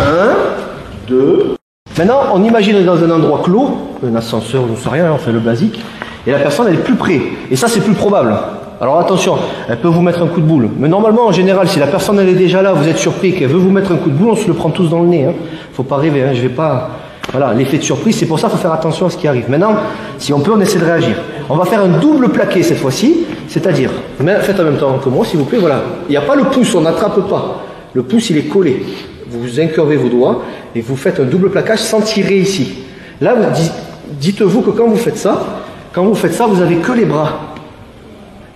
1, 2. Maintenant, on imagine dans un endroit clos, un ascenseur, je ne sais rien, on fait le basique, et la personne elle est plus près. Et ça, c'est plus probable. Alors attention, elle peut vous mettre un coup de boule. Mais normalement, en général, si la personne elle est déjà là, vous êtes surpris qu'elle veut vous mettre un coup de boule, on se le prend tous dans le nez. Hein. Faut pas rêver, hein. Je vais pas... Voilà, l'effet de surprise, c'est pour ça qu'il faut faire attention à ce qui arrive. Maintenant, si on peut, on essaie de réagir. On va faire un double plaqué cette fois-ci, c'est-à-dire, faites en même temps que moi, s'il vous plaît, voilà. Il n'y a pas le pouce, on n'attrape pas. Le pouce, il est collé. Vous incurvez vos doigts et vous faites un double plaquage sans tirer ici. Là, dites-vous que quand vous faites ça, vous avez que les bras.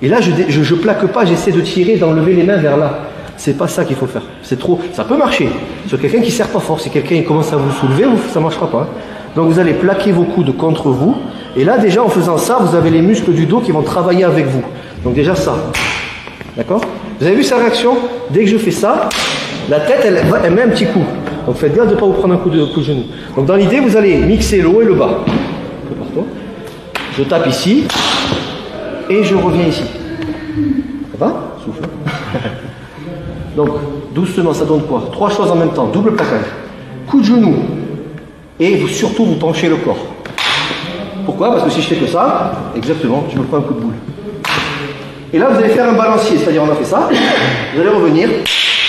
Et là, je plaque pas, j'essaie de tirer, d'enlever les mains vers là. C'est pas ça qu'il faut faire. C'est trop. Ça peut marcher sur quelqu'un qui serre pas fort. Si quelqu'un commence à vous soulever, ça marchera pas. Donc vous allez plaquer vos coudes contre vous. Et là, déjà, en faisant ça, vous avez les muscles du dos qui vont travailler avec vous. Donc déjà ça. D'accord? Vous avez vu sa réaction? Dès que je fais ça, la tête, elle met un petit coup. Donc faites gaffe de ne pas vous prendre un coup de genou. Donc dans l'idée, vous allez mixer le haut et le bas. Je tape ici. Et je reviens ici. Ça va? Souffle. Donc, doucement, ça donne quoi? 3 choses en même temps. Double plaquage. Coup de genou. Et surtout, vous penchez le corps. Pourquoi? Parce que si je fais que ça, exactement, je me prends un coup de boule. Et là, vous allez faire un balancier. C'est-à-dire, on a fait ça. Vous allez revenir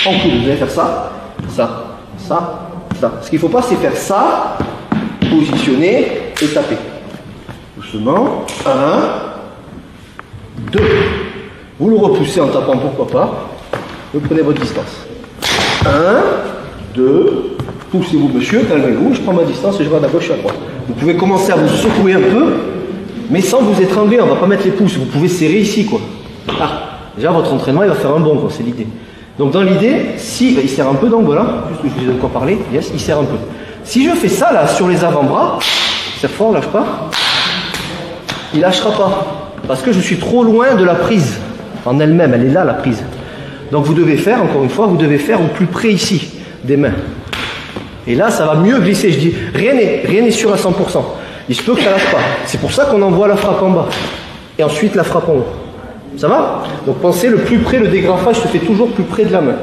en coude. Vous allez faire ça, ça, ça, ça. Ce qu'il ne faut pas, c'est faire ça, positionner et taper. Doucement. 1, 2. Vous le repoussez en tapant, pourquoi pas. Vous prenez votre distance. 1, 2. Poussez-vous, monsieur, calmez-vous. Je prends ma distance et je vais à gauche et à droite. Vous pouvez commencer à vous secouer un peu, mais sans vous étrangler. On ne va pas mettre les pouces. Vous pouvez serrer ici, quoi. Ah, déjà, votre entraînement, il va faire un bond, quoi. C'est l'idée. Donc, dans l'idée, si il serre un peu, donc voilà. Juste que je vous ai encore parlé. Yes, il serre un peu. Si je fais ça, là, sur les avant-bras, serre fort, lâche pas. Il lâchera pas. Parce que je suis trop loin de la prise. En elle-même, elle est là, la prise. Donc vous devez faire, encore une fois, vous devez faire au plus près ici, des mains. Et là, ça va mieux glisser. Je dis, rien n'est sûr à 100%. Il se peut que ça lâche pas. C'est pour ça qu'on envoie la frappe en bas. Et ensuite la frappe en haut. Ça va? Donc pensez le plus près, le dégrafage se fait toujours plus près de la main.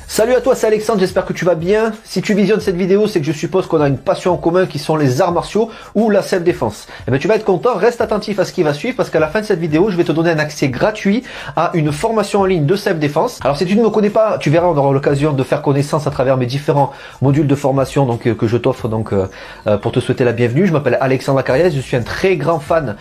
Salut à toi, c'est Alexandre, j'espère que tu vas bien. Si tu visionnes cette vidéo, c'est que je suppose qu'on a une passion en commun qui sont les arts martiaux ou la self-défense. Eh bien, tu vas être content, reste attentif à ce qui va suivre parce qu'à la fin de cette vidéo, je vais te donner un accès gratuit à une formation en ligne de self-défense. Alors, si tu ne me connais pas, tu verras, on aura l'occasion de faire connaissance à travers mes différents modules de formation que je t'offre pour te souhaiter la bienvenue. Je m'appelle Alexandre Acariès, je suis un très grand fan,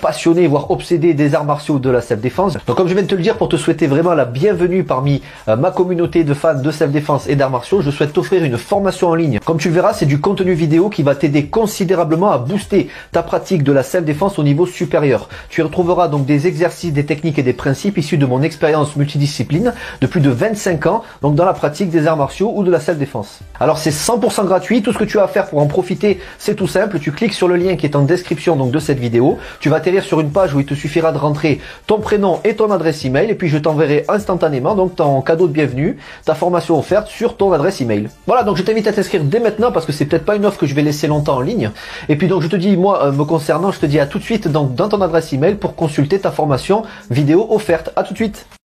passionné, voire obsédé des arts martiaux de la self-défense. Donc, comme je viens de te le dire, pour te souhaiter vraiment la bienvenue parmi ma communauté de fans de self-défense et d'arts martiaux, je souhaite t'offrir une formation en ligne. Comme tu le verras, c'est du contenu vidéo qui va t'aider considérablement à booster ta pratique de la self-défense au niveau supérieur. Tu y retrouveras donc des exercices, des techniques et des principes issus de mon expérience multidiscipline de plus de 25 ans, donc dans la pratique des arts martiaux ou de la self-défense. Alors c'est 100% gratuit, tout ce que tu as à faire pour en profiter, c'est tout simple, tu cliques sur le lien qui est en description donc de cette vidéo, tu vas atterrir sur une page où il te suffira de rentrer ton prénom et ton adresse email et puis je t'enverrai instantanément donc ton cadeau de bienvenue, ta formation offerte sur ton adresse email. Voilà, donc je t'invite à t'inscrire dès maintenant parce que c'est peut-être pas une offre que je vais laisser longtemps en ligne. Et puis donc je te dis, moi me concernant, je te dis à tout de suite donc dans ton adresse email pour consulter ta formation vidéo offerte. À tout de suite.